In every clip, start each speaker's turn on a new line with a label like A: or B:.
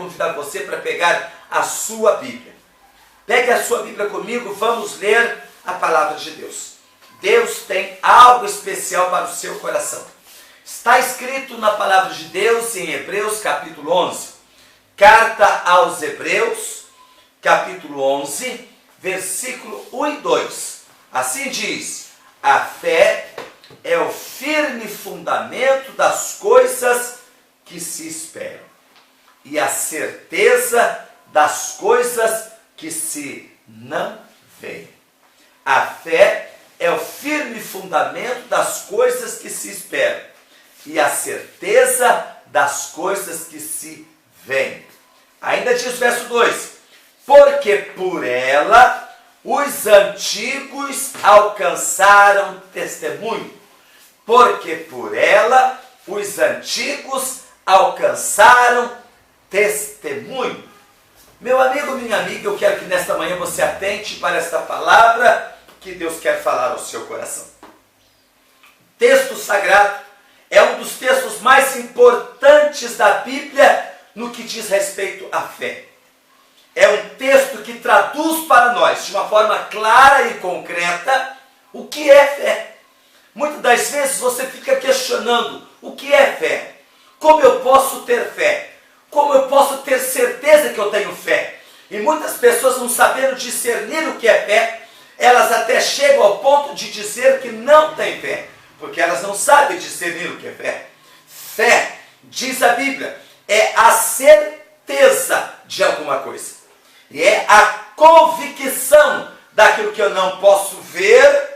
A: convidar você para pegar a sua Bíblia. Pegue a sua Bíblia comigo, vamos ler a palavra de Deus. Deus tem algo especial para o seu coração. Está escrito na palavra de Deus em Hebreus capítulo 11. Carta aos Hebreus, capítulo 11, versículo 1 e 2. Assim diz: a fé é o firme fundamento das coisas que se esperam e a certeza das coisas que se não veem. A fé é o firme fundamento das coisas que se esperam e a certeza das coisas que se veem. Ainda diz o verso 2: porque por ela os antigos alcançaram testemunho. Porque por ela os antigos alcançaram testemunho. Meu amigo, minha amiga, eu quero que nesta manhã você atente para esta palavra que Deus quer falar ao seu coração. O texto sagrado é um dos textos mais importantes da Bíblia no que diz respeito à fé. É um texto que traduz para nós, de uma forma clara e concreta, o que é fé. Muitas das vezes você fica questionando o que é fé. Como eu posso ter fé? Como eu posso ter certeza que eu tenho fé? E muitas pessoas, não sabendo discernir o que é fé, elas até chegam ao ponto de dizer que não têm fé, porque elas não sabem discernir o que é fé. Fé, diz a Bíblia, é a certeza de alguma coisa. E é a convicção daquilo que eu não posso ver,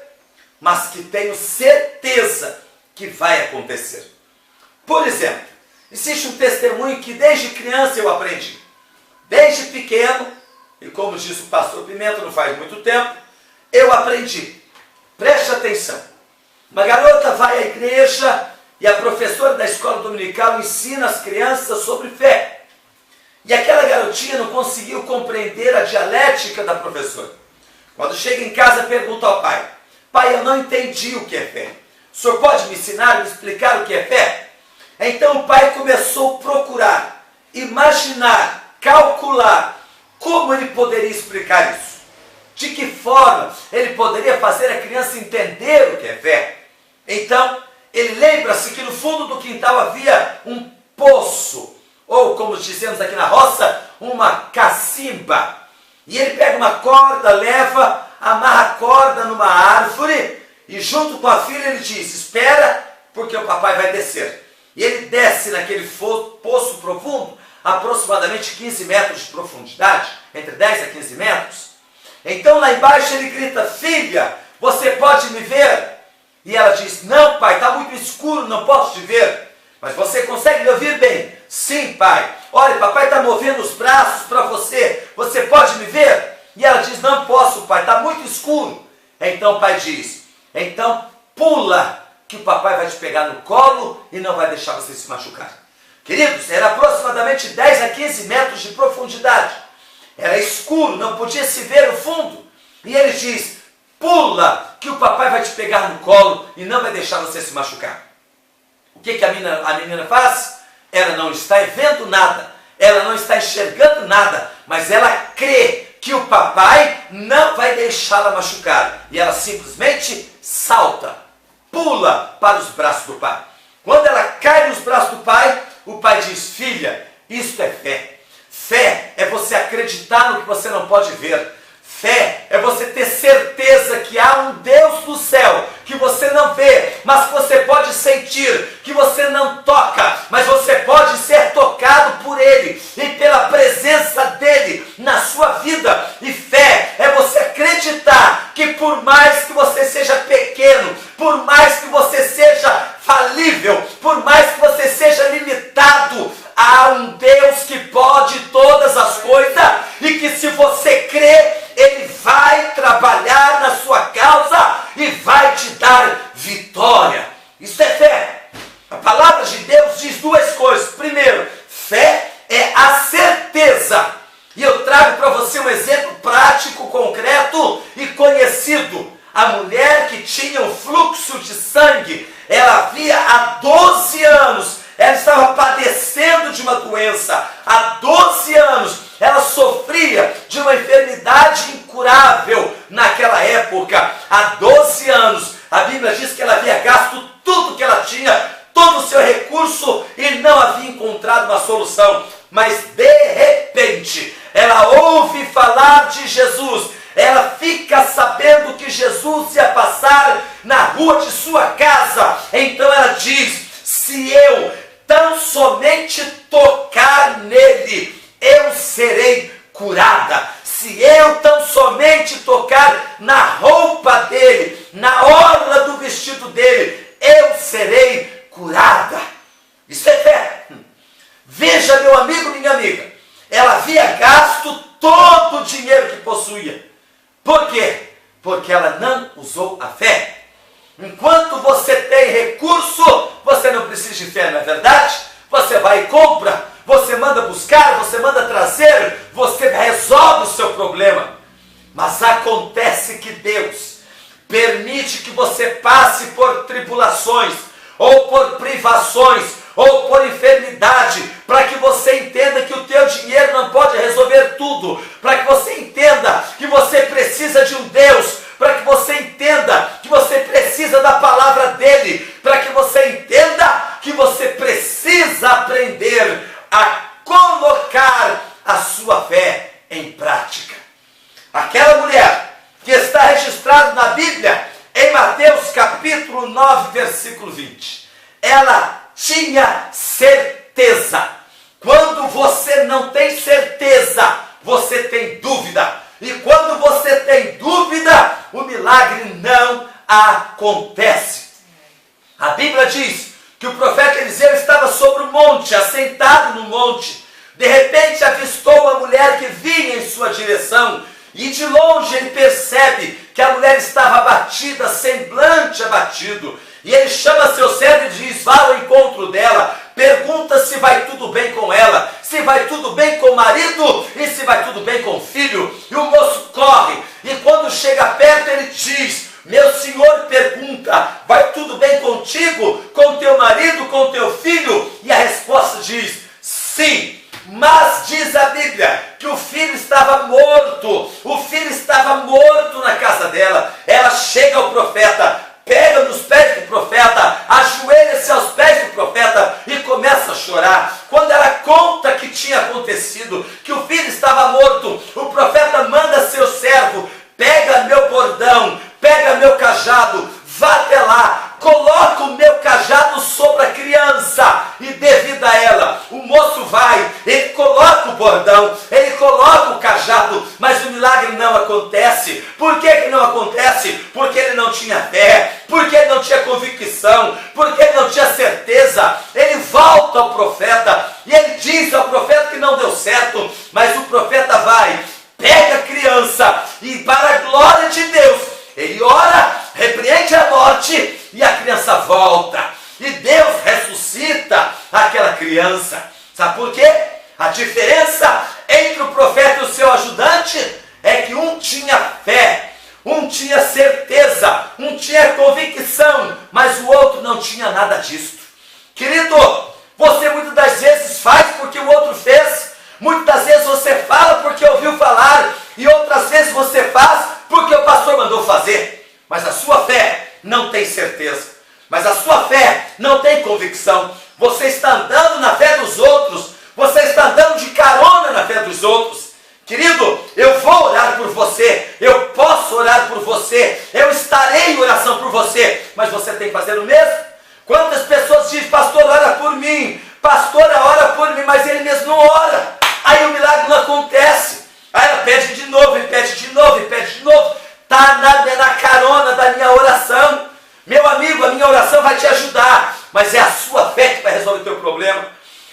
A: mas que tenho certeza que vai acontecer. Por exemplo, existe um testemunho que desde criança eu aprendi. Desde pequeno, e como disse o pastor Pimenta, não faz muito tempo, eu aprendi. Preste atenção. Uma garota vai à igreja e a professora da escola dominical ensina as crianças sobre fé. E aquela garotinha não conseguiu compreender a dialética da professora. Quando chega em casa, pergunta ao pai: pai, eu não entendi o que é fé. O senhor pode me ensinar, me explicar o que é fé? Então o pai começou a procurar, imaginar, calcular como ele poderia explicar isso. De que forma ele poderia fazer a criança entender o que é fé? Então, ele lembra-se que no fundo do quintal havia um poço, ou como dizemos aqui na roça, uma cacimba. E ele pega uma corda, leva, amarra a corda numa árvore e junto com a filha ele diz: espera, porque o papai vai descer. E ele desce naquele poço profundo, aproximadamente 15 metros de profundidade, entre 10 a 15 metros. Então lá embaixo ele grita: filha, você pode me ver? E ela diz: não, pai, está muito escuro, não posso te ver. Mas você consegue me ouvir bem? Sim, pai. Olha, papai está movendo os braços para você. Você pode me ver? E ela diz: não posso, pai, está muito escuro. Então o pai diz: então pula, que o papai vai te pegar no colo e não vai deixar você se machucar. Queridos, era aproximadamente 10 a 15 metros de profundidade. Era escuro, não podia se ver o fundo. E ele diz: pula, que o papai vai te pegar no colo e não vai deixar você se machucar. O que a menina faz? Ela não está vendo nada, ela não está enxergando nada, mas ela crê que o papai não vai deixá-la machucar. E ela simplesmente salta, pula para os braços do pai. Quando ela cai nos braços do pai, o pai diz: filha, isto é fé. Fé é você acreditar no que você não pode ver. Fé é você ter certeza que há um Deus do céu que você não vê, mas que você pode sentir, que você não toca, mas você pode ser tocado por Ele e pela presença dEle na sua vida. E fé é você acreditar que por mais que você seja pequeno, por mais que você seja falível, por mais que você seja limitado, há um Deus que pode todas as coisas e que se você crê, Ele vai trabalhar na sua causa e vai te dar vitória. Isso é fé. A palavra de Deus diz duas coisas. Primeiro, fé é a certeza. E eu trago para você um exemplo prático, concreto e conhecido. A mulher que tinha um fluxo de sangue, ela havia há 12 anos, ela estava padecendo de uma doença há 12 mas de repente ela ouve falar de Jesus, ela fica sabendo que Jesus ia passar na rua de sua casa. Então ela diz: se eu tão somente tocar nele, eu serei curada. Se eu tão somente tocar na roupa dele, na orla do vestido dele, eu serei curada. Isso é fé. Veja, meu amigo, minha amiga, ela havia gasto todo o dinheiro que possuía. Por quê? Porque ela não usou a fé. Enquanto você tem recurso, você não precisa de fé, não é verdade? Você vai e compra, você manda buscar, você manda trazer, você resolve o seu problema. Mas acontece que Deus permite que você passe por tribulações, ou por privações, ou por enfermidade, para que você entenda que o teu dinheiro não pode resolver tudo, para que você entenda que você precisa de um Deus, para que você entenda que você precisa da palavra dele, para que você entenda que você precisa aprender a colocar a sua fé em prática. Aquela mulher que está registrada na Bíblia, em Mateus capítulo 9, versículo 20, ela tinha certeza. Quando você não tem certeza, você tem dúvida. E quando você tem dúvida, o milagre não acontece. A Bíblia diz que o profeta Eliseu estava sobre o monte, assentado no monte. De repente avistou uma mulher que vinha em sua direção. E de longe ele percebe que a mulher estava abatida, semblante abatido. E ele chama seu servo e diz: vá ao encontro dela, pergunta se vai tudo bem com ela, se vai tudo bem com o marido e se vai tudo bem com o filho. E o moço corre, e quando chega perto ele diz: meu senhor pergunta, vai tudo bem contigo, com teu marido, com teu filho? E a resposta diz: sim. Mas diz a Bíblia que o filho estava morto, na casa dela. Ela chega ao profeta, pega nos pés do profeta, ajoelha-se aos pés do profeta e começa a chorar. Quando ela conta que tinha acontecido, que o filho estava morto, o profeta manda seu servo: pega meu bordão, pega meu cajado, vá até lá, coloca o meu cajado sobre a criança e dê vida a ela. O moço vai, ele coloca o bordão, ele coloca o cajado, mas o milagre não acontece. Por que não acontece? Porque ele não tinha fé, porque ele não tinha convicção, porque ele não tinha certeza. Ele volta ao profeta e ele diz ao profeta que não deu certo, mas o profeta vai, pega a criança e, para a glória de Deus, ele ora, repreende a morte e a criança volta. E Deus ressuscita aquela criança. Sabe por quê? A diferença entre o profeta e o seu ajudante é que um tinha fé, um tinha certeza, um tinha convicção, mas o outro não tinha nada disso. Querido, você muitas das vezes faz porque o outro fez. Muitas das vezes você fala porque ouviu falar, e outras vezes você faz porque o pastor mandou fazer. Mas a sua fé não tem certeza, mas a sua fé não tem convicção. Você está andando na fé dos outros, você está andando de carona na fé dos outros. Querido, eu vou orar por você, eu posso orar por você, eu estarei em oração por você, mas você tem que fazer o mesmo. Quantas pessoas dizem: pastor, ora por mim, pastora, ora por mim, mas ele mesmo não ora. Aí o milagre não acontece. Aí ela pede de novo, ele pede de novo, ele pede de novo. Está na carona da minha oração. Meu amigo, a minha oração vai te ajudar, mas é a sua fé que vai resolver o teu problema.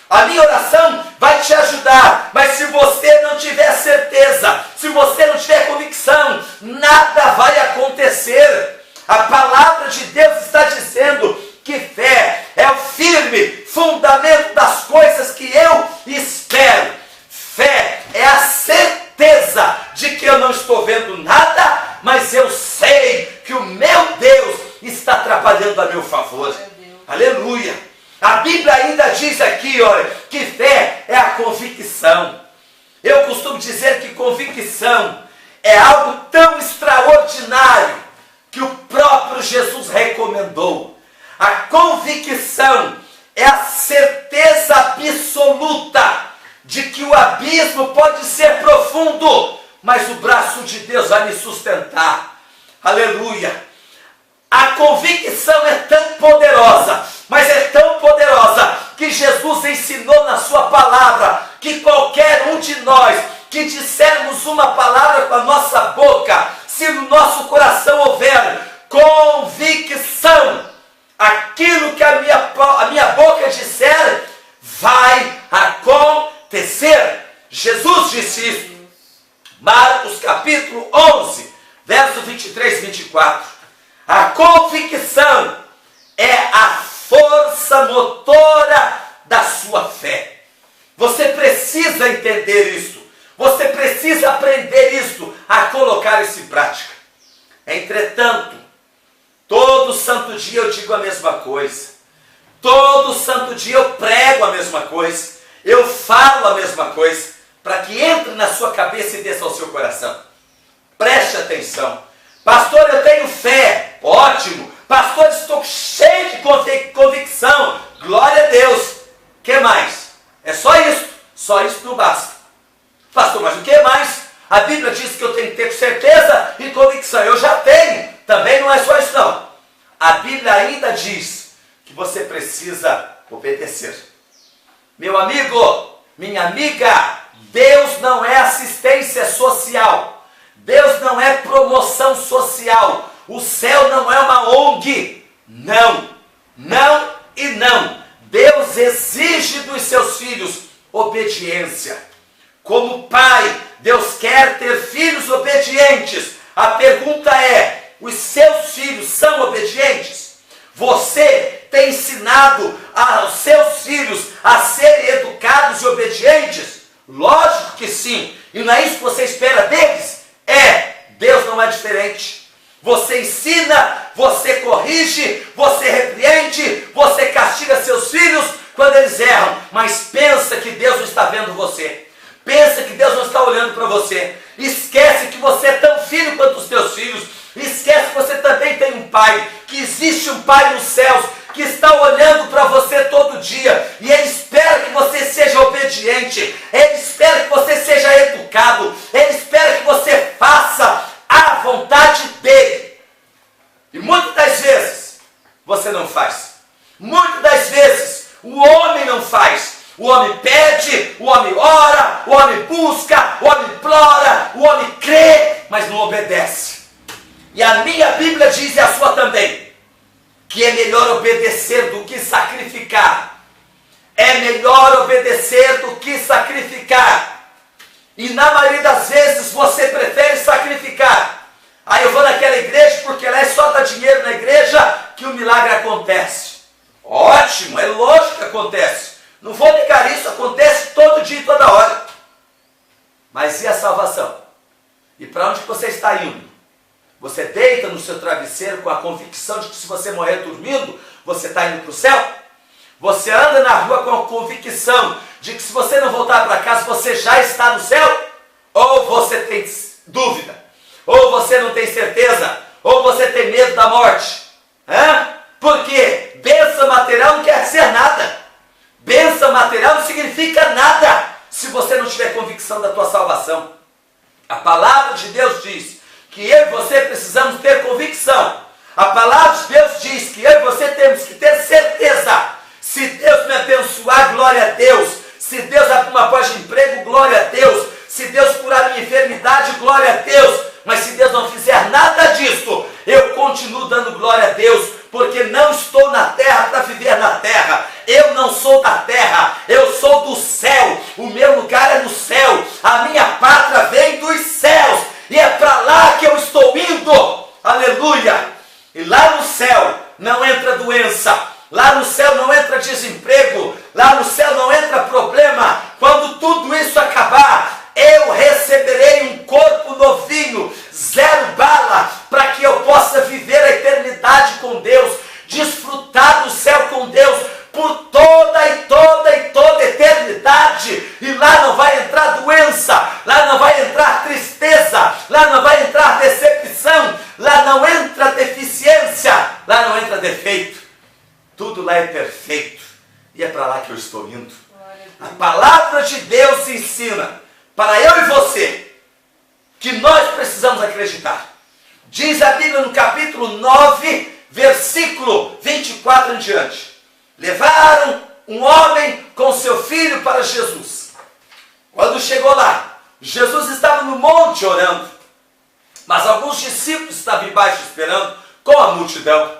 A: A minha oração vai te ajudar, mas se você não tiver certeza, se você não tiver convicção, nada vai acontecer. A palavra de Deus está dizendo que fé é o firme fundamento das coisas que eu espero. Fé é a certeza de que eu não estou vendo nada, mas eu sei que o meu Deus está trabalhando a meu favor. Aleluia! A Bíblia ainda diz aqui, olha, que fé é a convicção. Eu costumo dizer que convicção é algo tão extraordinário que o próprio Jesus recomendou. A convicção é a certeza absoluta abismo pode ser profundo, mas o braço de Deus vai me sustentar. Aleluia. A convicção é tão poderosa, mas é tão poderosa, que Jesus ensinou na sua palavra, que qualquer um de nós que dissermos uma palavra com a nossa boca, se no nosso coração houver convicção, aquilo que a minha boca disser, vai acontecer. Jesus disse isso. Marcos capítulo 11, verso 23 e 24. A convicção é a força motora da sua fé. Você precisa entender isso. Você precisa aprender isso, a colocar isso em prática. Entretanto, todo santo dia eu digo a mesma coisa. Todo santo dia eu prego a mesma coisa. Eu falo a mesma coisa, para que entre na sua cabeça e desça ao seu coração. Preste atenção. Pastor, eu tenho fé. Ótimo. Pastor, estou cheio de convicção. Glória a Deus. O que mais? É só isso. Só isso não basta. Pastor, mas o que mais? A Bíblia diz que eu tenho que ter certeza e convicção. Eu já tenho. Também não é só isso não. A Bíblia ainda diz que você precisa obedecer. Meu amigo, minha amiga, Deus não é assistência social. Deus não é promoção social. O céu não é uma ONG. Não, não e não. Deus exige dos seus filhos obediência. Como pai, Deus quer ter filhos obedientes. A pergunta é, os seus filhos são obedientes? Você tem ensinado aos seus filhos a serem educados e obedientes? Lógico que sim. E não é isso que você espera deles? Deus não é diferente. Você ensina, você corrige, você repreende, você castiga seus filhos quando eles erram. Mas pensa que Deus não está vendo você. Pensa que Deus não está olhando para você. Esquece que você é tão filho quanto os teus filhos. Esquece que você também tem um pai. Que existe um pai nos céus que está olhando para você todo dia. E Ele espera que você seja obediente. Ele espera que você seja educado. Ele espera que você faça a vontade dEle. E muitas das vezes você não faz. Muitas das vezes o homem não faz. O homem pede, o homem ora, o homem busca, o homem implora, o homem crê, mas não obedece. E a minha Bíblia diz, e a sua também, que é melhor obedecer do que sacrificar. É melhor obedecer do que sacrificar. E na maioria das vezes você prefere sacrificar. Aí eu vou naquela igreja porque lá é só dar dinheiro na igreja que o milagre acontece. Ótimo, é lógico que acontece. Não vou negar isso, acontece todo dia e toda hora. Mas e a salvação? E para onde que você está indo? Você deita no seu travesseiro com a convicção de que se você morrer dormindo, você está indo para o céu? Você anda na rua com a convicção de que se você não voltar para casa, você já está no céu? Ou você tem dúvida? Ou você não tem certeza? Ou você tem medo da morte? Por quê? Bênção material não quer dizer nada. Bênção material não significa nada se você não tiver convicção da tua salvação. A palavra de Deus diz que eu e você precisamos ter convicção. A palavra de Deus diz que eu e você temos que ter certeza. Se Deus me abençoar, glória a Deus. Se Deus abrir uma porta de emprego, glória a Deus. Se Deus curar minha enfermidade, glória a Deus. Mas se Deus não fizer nada disso, eu continuo dando glória a Deus, porque não estou na terra para viver na terra. Eu não sou da terra, eu sou do céu. O meu lugar é no céu. A minha pátria vem dos céus. E é para lá que eu estou indo. Aleluia. E lá no céu não entra doença. Lá no céu não entra desemprego. Lá no céu não entra problema. Quando tudo isso acabar, eu receberei um corpo novinho, zero bala, para que eu possa viver a eternidade com Deus, desfrutar do céu com Deus por toda e toda e toda eternidade. E lá não vai entrar doença, lá não vai entrar tristeza, lá não vai entrar decepção, lá não entra deficiência, lá não entra defeito. Tudo lá é perfeito. E é para lá que eu estou indo. A palavra de Deus ensina para eu e você, que nós precisamos acreditar. Diz a Bíblia no capítulo 9, versículo 24 em diante. Levaram um homem com seu filho para Jesus. Quando chegou lá, Jesus estava no monte orando, mas alguns discípulos estavam embaixo esperando com a multidão.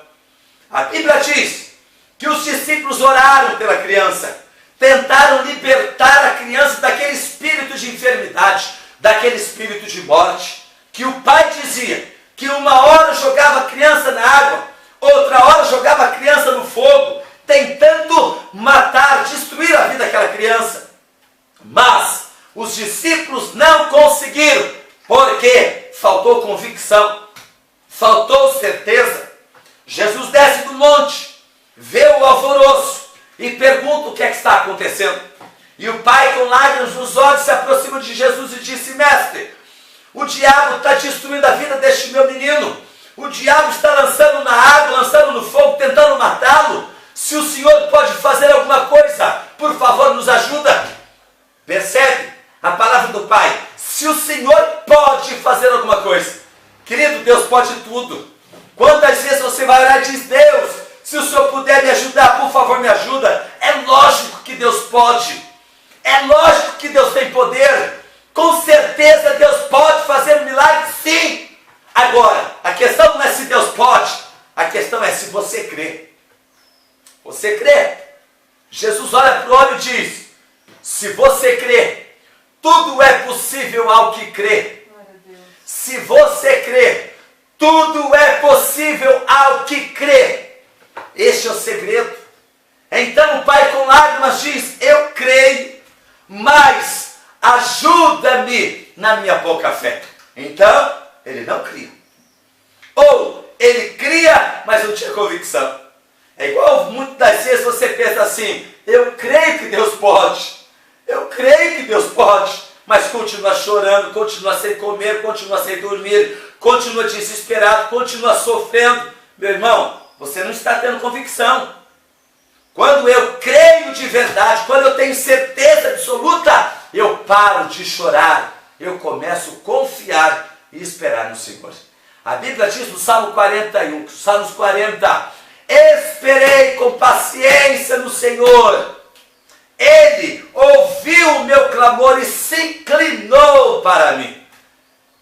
A: A Bíblia diz que os discípulos oraram pela criança, tentaram libertar a criança daquele espírito de enfermidade, daquele espírito de morte, que o pai dizia que uma hora jogava a criança na água, outra hora jogava a criança no fogo, tentando matar, destruir a vida daquela criança. Mas os discípulos não conseguiram, porque faltou convicção, faltou certeza. Jesus desce do monte, vê o alvoroço e pergunta o que é que está acontecendo. E o pai, com lágrimas nos olhos, se aproxima de Jesus e disse: mestre, o diabo está destruindo a vida deste meu menino. O diabo está lançando na água, lançando no fogo, tentando matá-lo. Se o Senhor pode fazer alguma coisa, por favor, nos ajuda. Percebe a palavra do pai? Se o Senhor pode fazer alguma coisa, querido, Deus pode tudo. Quantas vezes você vai orar e diz: Deus, se o Senhor puder me ajudar, por favor, me ajuda. É lógico que Deus pode. É lógico que Deus tem poder. Com certeza Deus pode fazer um milagre, sim. Agora, a questão não é se Deus pode, a questão é se você crê. Você crê? Jesus olha para o homem e diz: se você crê, tudo é possível ao que crê. Se você crê, tudo é possível ao que crê. Este é o segredo. Então o pai com lágrimas diz: eu creio, mas ajuda-me na minha pouca fé. Então, ele não cria. Ou ele cria, mas não tinha convicção. É igual muitas das vezes você pensa assim: eu creio que Deus pode. Eu creio que Deus pode. Mas continua chorando, continua sem comer, continua sem dormir, continua desesperado, continua sofrendo. Meu irmão, você não está tendo convicção. Quando eu creio de verdade, quando eu tenho certeza absoluta, eu paro de chorar, eu começo a confiar e esperar no Senhor. A Bíblia diz no Salmo 41, Salmos 40, esperei com paciência no Senhor. Ele ouviu o meu clamor e se inclinou para mim.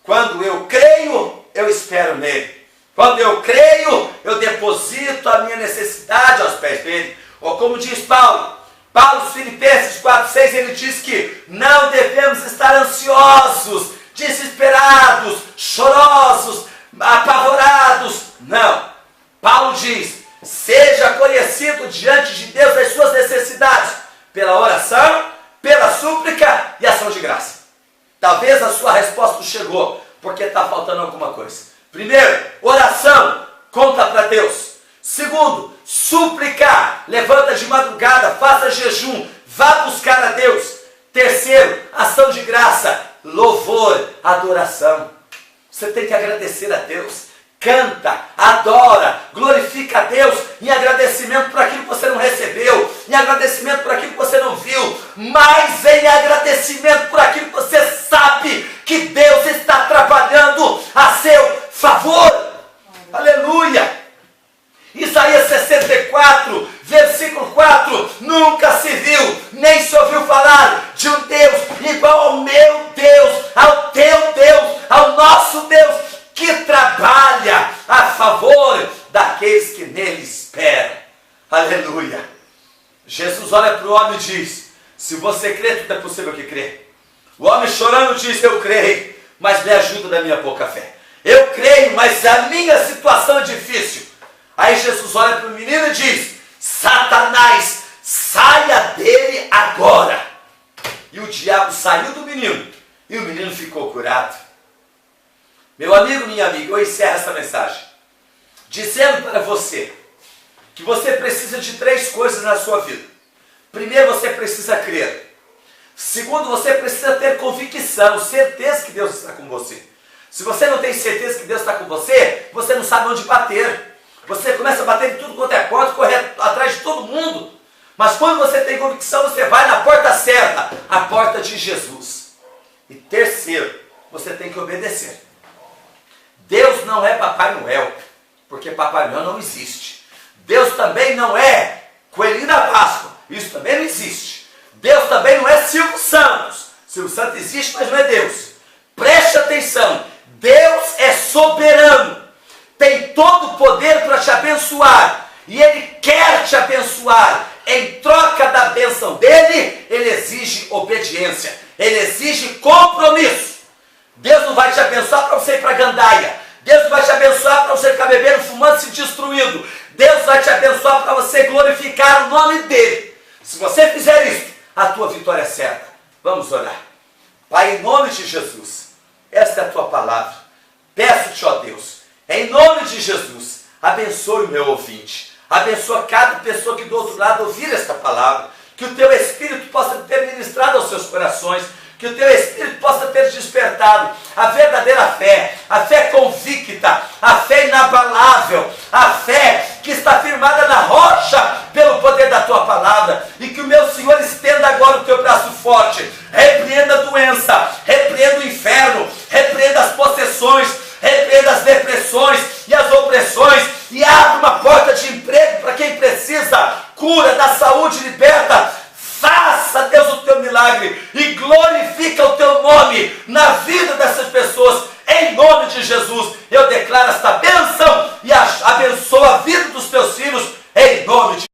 A: Quando eu creio, eu espero nele. Quando eu creio, eu deposito a minha necessidade aos pés dele. Ou como diz Paulo, Filipenses 4,6, ele diz que não devemos estar ansiosos, desesperados, chorosos, apavorados. Não. Paulo diz: seja conhecido diante de Deus as suas necessidades, pela oração, pela súplica e ação de graça. Talvez a sua resposta não chegou, porque está faltando alguma coisa. Primeiro, oração, conta para Deus. Segundo, súplica, levanta de madrugada, faça jejum, vá buscar a Deus. Terceiro, ação de graça, louvor, adoração. Você tem que agradecer a Deus. Canta, adora, glorifica a Deus em agradecimento por aquilo que você não recebeu, em agradecimento por aquilo que você não viu, mas em agradecimento por aquilo que você sabe que Deus está trabalhando a seu favor. Aleluia! Isaías 64, versículo 4, nunca se viu, nem se ouviu falar de um Deus igual ao meu Deus, ao teu Deus, ao nosso Deus, que trabalha a favor daqueles que nele esperam. Aleluia! Jesus olha para o homem e diz: se você crê, tudo é possível que crê. O homem chorando diz: eu creio, mas me ajuda da minha pouca fé. Eu creio, mas a minha situação é difícil. Aí Jesus olha para o menino e diz: Satanás, saia dele agora. E o diabo saiu do menino, e o menino ficou curado. Meu amigo, minha amiga, eu encerro essa mensagem dizendo para você que você precisa de 3 coisas na sua vida. Primeiro, você precisa crer. Segundo, você precisa ter convicção, certeza que Deus está com você. Se você não tem certeza que Deus está com você, você não sabe onde bater. Você começa a bater em tudo quanto é porta, correr atrás de todo mundo. Mas quando você tem convicção, você vai na porta certa, a porta de Jesus. E terceiro, você tem que obedecer. Deus não é Papai Noel, porque Papai Noel não existe. Deus também não é Coelhinho da Páscoa, isso também não existe. Deus também não é Silvio Santos. Silvio Santos existe, mas não é Deus. Preste atenção, Deus é soberano, tem todo o poder para te abençoar, e Ele quer te abençoar. Em troca da bênção dele, Ele exige obediência, Ele exige compromisso. Deus não vai te abençoar para você ir para a gandaia, Deus não vai te abençoar para você ficar bebendo, fumando, se destruindo. Deus vai te abençoar para você glorificar o nome dele. Se você fizer isso, a tua vitória é certa. Vamos orar. Pai, em nome de Jesus, esta é a tua palavra. Peço-te, ó Deus, em nome de Jesus, abençoe o meu ouvinte. Abençoa cada pessoa que do outro lado ouvir esta palavra. Que o teu Espírito possa ter ministrado aos seus corações. Que o teu Espírito possa ter despertado a verdadeira fé, a fé convicta, a fé inabalável, a fé que está firmada na rocha pelo poder da tua palavra. E que o meu Senhor estenda agora o teu braço forte, repreenda a doença, repreenda o inferno, repreenda as possessões, repreenda as depressões e as opressões, e abre uma porta de emprego para quem precisa, cura, da saúde, liberta. Faça, Deus, o teu milagre e glorifica o teu nome na vida dessas pessoas. Em nome de Jesus, eu declaro esta bênção e abençoo a vida dos teus filhos, em nome de